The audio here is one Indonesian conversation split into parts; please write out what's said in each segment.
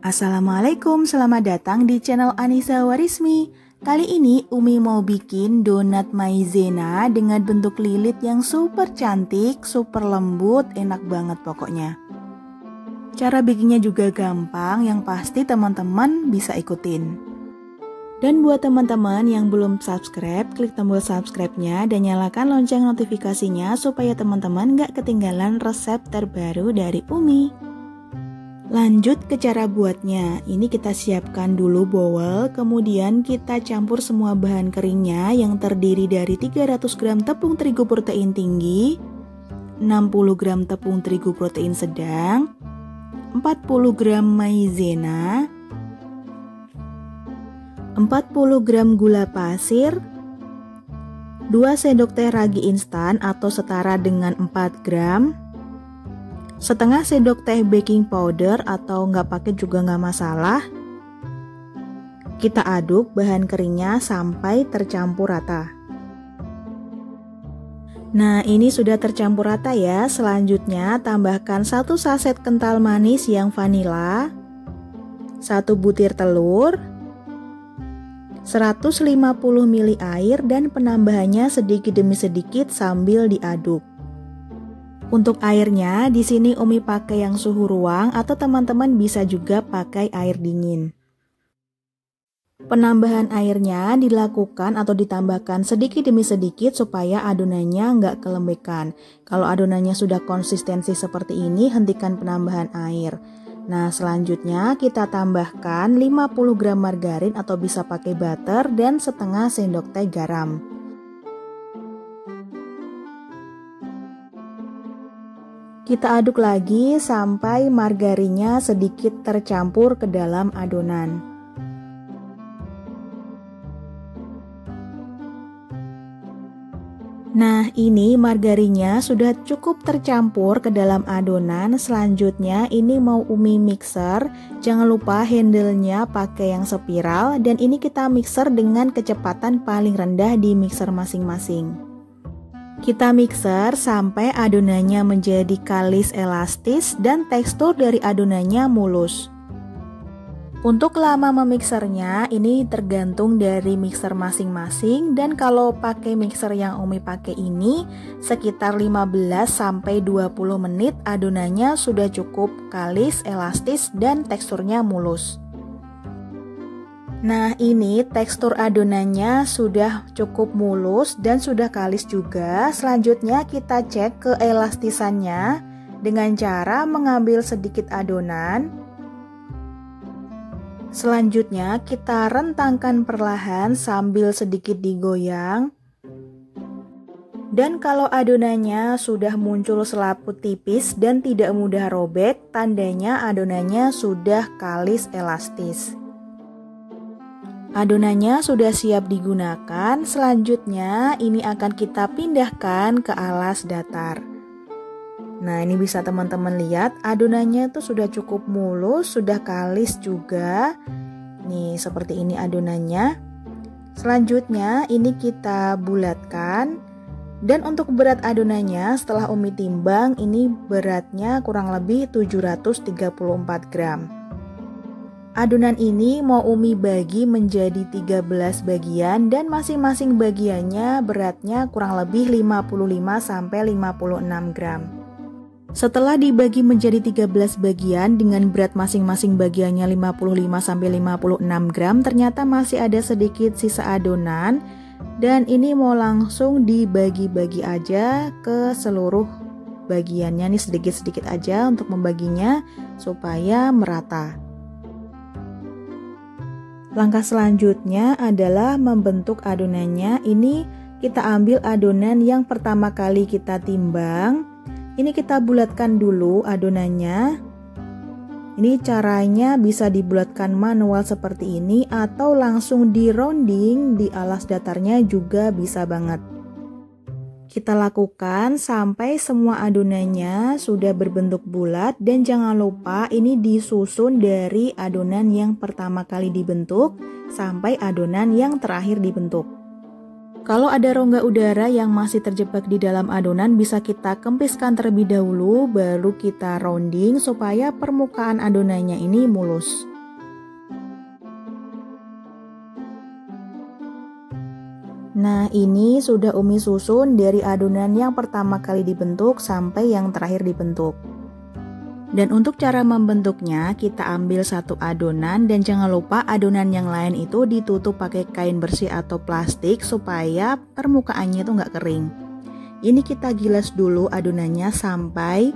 Assalamualaikum, selamat datang di channel Anissa Warismi. Kali ini Umi mau bikin donat maizena dengan bentuk lilit yang super cantik, super lembut, enak banget pokoknya. Cara bikinnya juga gampang, yang pasti teman-teman bisa ikutin. Dan buat teman-teman yang belum subscribe, klik tombol subscribe-nya dan nyalakan lonceng notifikasinya supaya teman-teman gak ketinggalan resep terbaru dari Umi. Lanjut ke cara buatnya. Ini kita siapkan dulu bowl, kemudian kita campur semua bahan keringnya yang terdiri dari 300 gram tepung terigu protein tinggi, 60 gram tepung terigu protein sedang, 40 gram maizena, 40 gram gula pasir, 2 sendok teh ragi instan atau setara dengan 4 gram, setengah sendok teh baking powder atau nggak pakai juga nggak masalah. Kita aduk bahan keringnya sampai tercampur rata. Nah, ini sudah tercampur rata ya. Selanjutnya tambahkan 1 saset kental manis yang vanila, 1 butir telur, 150 ml air, dan penambahannya sedikit demi sedikit sambil diaduk. Untuk airnya di sini Umi pakai yang suhu ruang atau teman-teman bisa juga pakai air dingin. Penambahan airnya dilakukan atau ditambahkan sedikit demi sedikit supaya adonannya nggak kelembekan. Kalau adonannya sudah konsistensi seperti ini, hentikan penambahan air. Nah, selanjutnya kita tambahkan 50 gram margarin atau bisa pakai butter dan setengah sendok teh garam. Kita aduk lagi sampai margarinnya sedikit tercampur ke dalam adonan. Nah, ini margarinnya sudah cukup tercampur ke dalam adonan. Selanjutnya ini mau Umi mixer. Jangan lupa handle-nya pakai yang spiral, dan ini kita mixer dengan kecepatan paling rendah di mixer masing-masing. Kita mixer sampai adonannya menjadi kalis elastis dan tekstur dari adonannya mulus. Untuk lama memixernya ini tergantung dari mixer masing-masing, dan kalau pakai mixer yang Umi pakai ini sekitar 15 sampai 20 menit adonannya sudah cukup kalis, elastis, dan teksturnya mulus. Nah, ini tekstur adonannya sudah cukup mulus dan sudah kalis juga. Selanjutnya kita cek keelastisannya dengan cara mengambil sedikit adonan. Selanjutnya kita rentangkan perlahan sambil sedikit digoyang. Dan kalau adonannya sudah muncul selaput tipis dan tidak mudah robek, tandanya adonannya sudah kalis elastis. Adonannya sudah siap digunakan. Selanjutnya ini akan kita pindahkan ke alas datar. Nah, ini bisa teman-teman lihat adonannya tuh sudah cukup mulus, sudah kalis juga. Nih, seperti ini adonannya. Selanjutnya ini kita bulatkan. Dan untuk berat adonannya setelah Umi timbang, ini beratnya kurang lebih 734 gram. Adonan ini mau Umi bagi menjadi 13 bagian dan masing-masing bagiannya beratnya kurang lebih 55 sampai 56 gram. Setelah dibagi menjadi 13 bagian dengan berat masing-masing bagiannya 55 sampai 56 gram, ternyata masih ada sedikit sisa adonan, dan ini mau langsung dibagi-bagi aja ke seluruh bagiannya nih, sedikit-sedikit aja untuk membaginya supaya merata. Langkah selanjutnya adalah membentuk adonannya. Ini kita ambil adonan yang pertama kali kita timbang. Ini kita bulatkan dulu adonannya. Ini caranya bisa dibulatkan manual seperti ini atau langsung di rounding di alas datarnya juga bisa banget. Kita lakukan sampai semua adonannya sudah berbentuk bulat, dan jangan lupa ini disusun dari adonan yang pertama kali dibentuk sampai adonan yang terakhir dibentuk. Kalau ada rongga udara yang masih terjebak di dalam adonan, bisa kita kempiskan terlebih dahulu, baru kita rounding supaya permukaan adonannya ini mulus. Nah, ini sudah Umi susun dari adonan yang pertama kali dibentuk sampai yang terakhir dibentuk. Dan untuk cara membentuknya, kita ambil satu adonan dan jangan lupa adonan yang lain itu ditutup pakai kain bersih atau plastik supaya permukaannya itu nggak kering. Ini kita gilas dulu adonannya sampai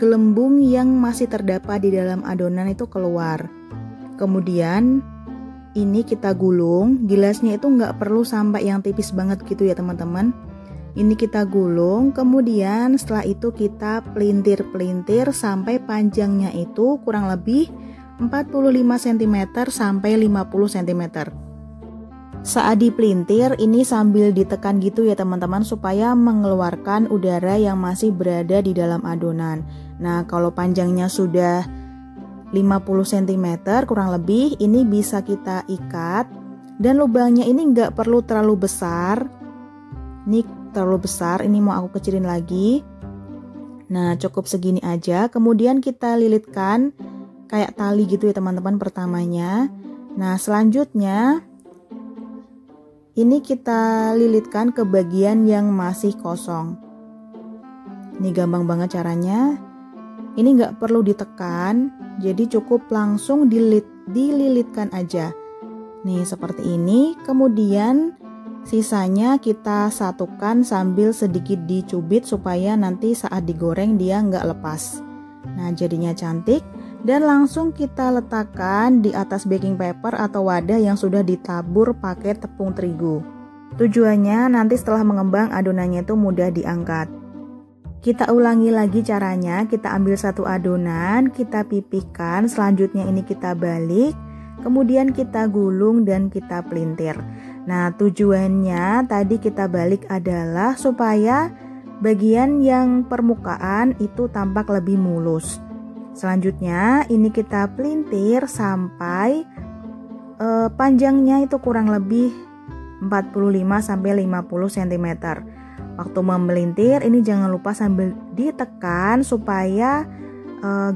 gelembung yang masih terdapat di dalam adonan itu keluar. Kemudian ini kita gulung, gilasnya itu nggak perlu sampai yang tipis banget gitu ya teman-teman. Ini kita gulung, kemudian setelah itu kita pelintir-pelintir sampai panjangnya itu kurang lebih 45 cm sampai 50 cm. Saat dipelintir ini sambil ditekan gitu ya teman-teman supaya mengeluarkan udara yang masih berada di dalam adonan. Nah, kalau panjangnya sudah 50 cm kurang lebih, ini bisa kita ikat dan lubangnya ini nggak perlu terlalu besar. Ini terlalu besar, ini mau aku kecilin lagi. Nah, cukup segini aja. Kemudian kita lilitkan kayak tali gitu ya teman-teman pertamanya. Nah, selanjutnya ini kita lilitkan ke bagian yang masih kosong. Ini gampang banget caranya. Ini nggak perlu ditekan, jadi cukup langsung dililitkan aja. Nih, seperti ini. Kemudian sisanya kita satukan sambil sedikit dicubit supaya nanti saat digoreng dia nggak lepas. Nah, jadinya cantik dan langsung kita letakkan di atas baking paper atau wadah yang sudah ditabur pakai tepung terigu. Tujuannya nanti setelah mengembang adonannya itu mudah diangkat. Kita ulangi lagi caranya, kita ambil satu adonan, kita pipihkan, selanjutnya ini kita balik, kemudian kita gulung dan kita pelintir. Nah, tujuannya tadi kita balik adalah supaya bagian yang permukaan itu tampak lebih mulus. Selanjutnya ini kita pelintir sampai panjangnya itu kurang lebih 45-50 cm. Waktu memelintir ini jangan lupa sambil ditekan supaya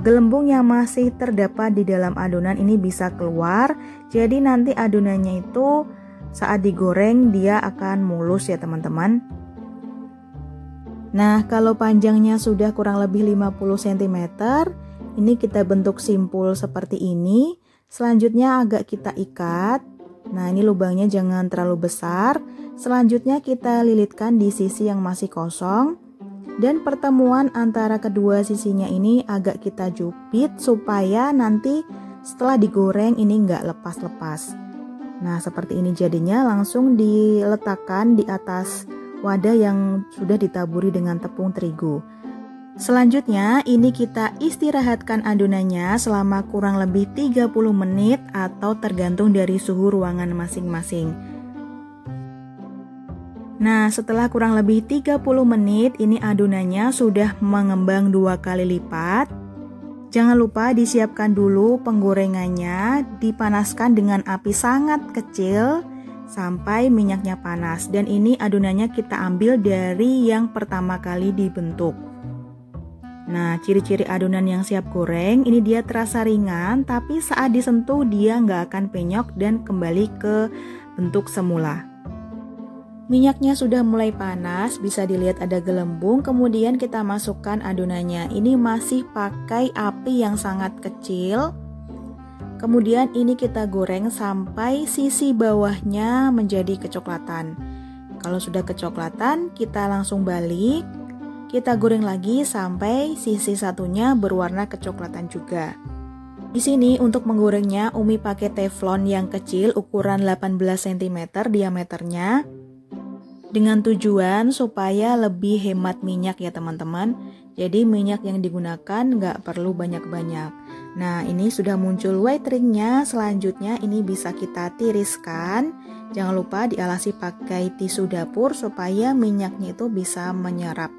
gelembung yang masih terdapat di dalam adonan ini bisa keluar. Jadi nanti adonannya itu saat digoreng dia akan mulus ya teman-teman. Nah, kalau panjangnya sudah kurang lebih 50 cm, ini kita bentuk simpul seperti ini. Selanjutnya agak kita ikat. Nah, ini lubangnya jangan terlalu besar. Selanjutnya kita lilitkan di sisi yang masih kosong. Dan pertemuan antara kedua sisinya ini agak kita jepit supaya nanti setelah digoreng ini nggak lepas-lepas. Nah, seperti ini jadinya, langsung diletakkan di atas wadah yang sudah ditaburi dengan tepung terigu. Selanjutnya, ini kita istirahatkan adonannya selama kurang lebih 30 menit atau tergantung dari suhu ruangan masing-masing. Nah, setelah kurang lebih 30 menit, ini adonannya sudah mengembang 2 kali lipat. Jangan lupa disiapkan dulu penggorengannya, dipanaskan dengan api sangat kecil sampai minyaknya panas. Dan ini adonannya kita ambil dari yang pertama kali dibentuk. Nah, ciri-ciri adonan yang siap goreng, ini dia terasa ringan, tapi saat disentuh dia nggak akan penyok dan kembali ke bentuk semula. Minyaknya sudah mulai panas, bisa dilihat ada gelembung, kemudian kita masukkan adonannya. Ini masih pakai api yang sangat kecil. Kemudian ini kita goreng sampai sisi bawahnya menjadi kecoklatan. Kalau sudah kecoklatan, kita langsung balik. Kita goreng lagi sampai sisi satunya berwarna kecoklatan juga. Di sini untuk menggorengnya, Umi pakai teflon yang kecil ukuran 18 cm diameternya. Dengan tujuan supaya lebih hemat minyak ya teman-teman. Jadi minyak yang digunakan nggak perlu banyak-banyak. Nah, ini sudah muncul white ringnya. Selanjutnya ini bisa kita tiriskan. Jangan lupa dialasi pakai tisu dapur supaya minyaknya itu bisa menyerap.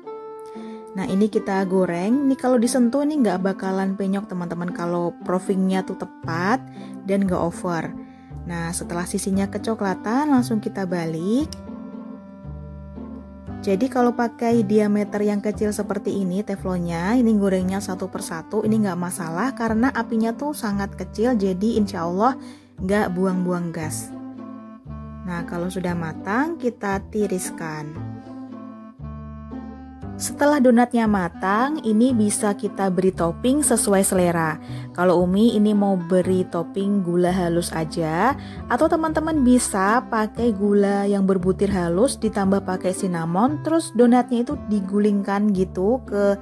Nah, ini kita goreng. Ini kalau disentuh ini nggak bakalan penyok teman-teman kalau proofingnya tuh tepat dan nggak over. Nah, setelah sisinya kecoklatan langsung kita balik. Jadi kalau pakai diameter yang kecil seperti ini teflonnya, ini gorengnya satu persatu, ini nggak masalah karena apinya tuh sangat kecil, jadi insya Allah nggak buang-buang gas. Nah kalau sudah matang kita tiriskan. Setelah donatnya matang, ini bisa kita beri topping sesuai selera. Kalau Umi ini mau beri topping gula halus aja, atau teman-teman bisa pakai gula yang berbutir halus ditambah pakai cinnamon, terus donatnya itu digulingkan gitu ke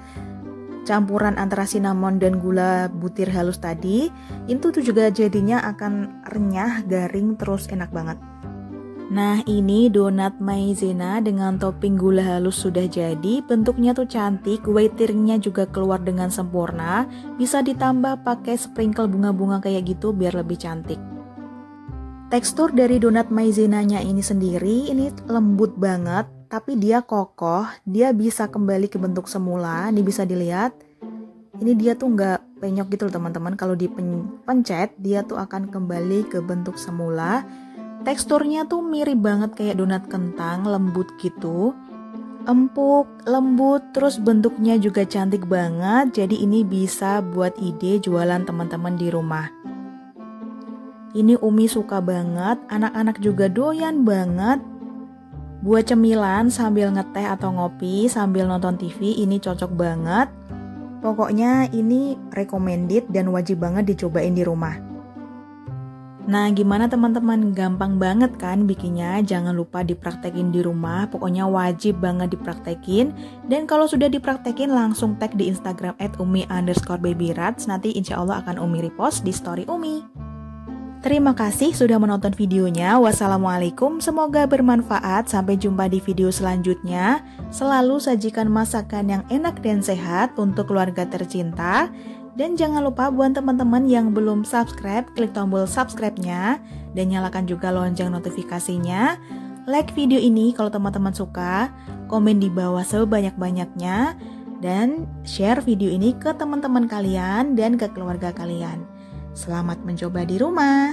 campuran antara cinnamon dan gula butir halus tadi. Itu tuh juga jadinya akan renyah, garing, terus enak banget. Nah ini donat maizena dengan topping gula halus sudah jadi, bentuknya tuh cantik, whitening-nya juga keluar dengan sempurna, bisa ditambah pakai sprinkle bunga-bunga kayak gitu biar lebih cantik. Tekstur dari donat maizenanya ini sendiri, ini lembut banget, tapi dia kokoh, dia bisa kembali ke bentuk semula, ini bisa dilihat. Ini dia tuh nggak penyok gitu loh teman-teman, kalau dipencet dia tuh akan kembali ke bentuk semula. Teksturnya tuh mirip banget kayak donat kentang, lembut gitu. Empuk, lembut, terus bentuknya juga cantik banget. Jadi ini bisa buat ide jualan teman-teman di rumah. Ini Umi suka banget, anak-anak juga doyan banget. Buat cemilan sambil ngeteh atau ngopi, sambil nonton TV, ini cocok banget. Pokoknya ini recommended dan wajib banget dicobain di rumah. Nah gimana teman-teman, gampang banget kan bikinnya, jangan lupa dipraktekin di rumah, pokoknya wajib banget dipraktekin. Dan kalau sudah dipraktekin langsung tag di Instagram @umi_babyrats, nanti insya Allah akan Umi repost di story Umi. Terima kasih sudah menonton videonya, wassalamualaikum, semoga bermanfaat, sampai jumpa di video selanjutnya. Selalu sajikan masakan yang enak dan sehat untuk keluarga tercinta. Dan jangan lupa buat teman-teman yang belum subscribe, klik tombol subscribe-nya dan nyalakan juga lonceng notifikasinya. Like video ini kalau teman-teman suka, komen di bawah sebanyak-banyaknya, dan share video ini ke teman-teman kalian dan ke keluarga kalian. Selamat mencoba di rumah.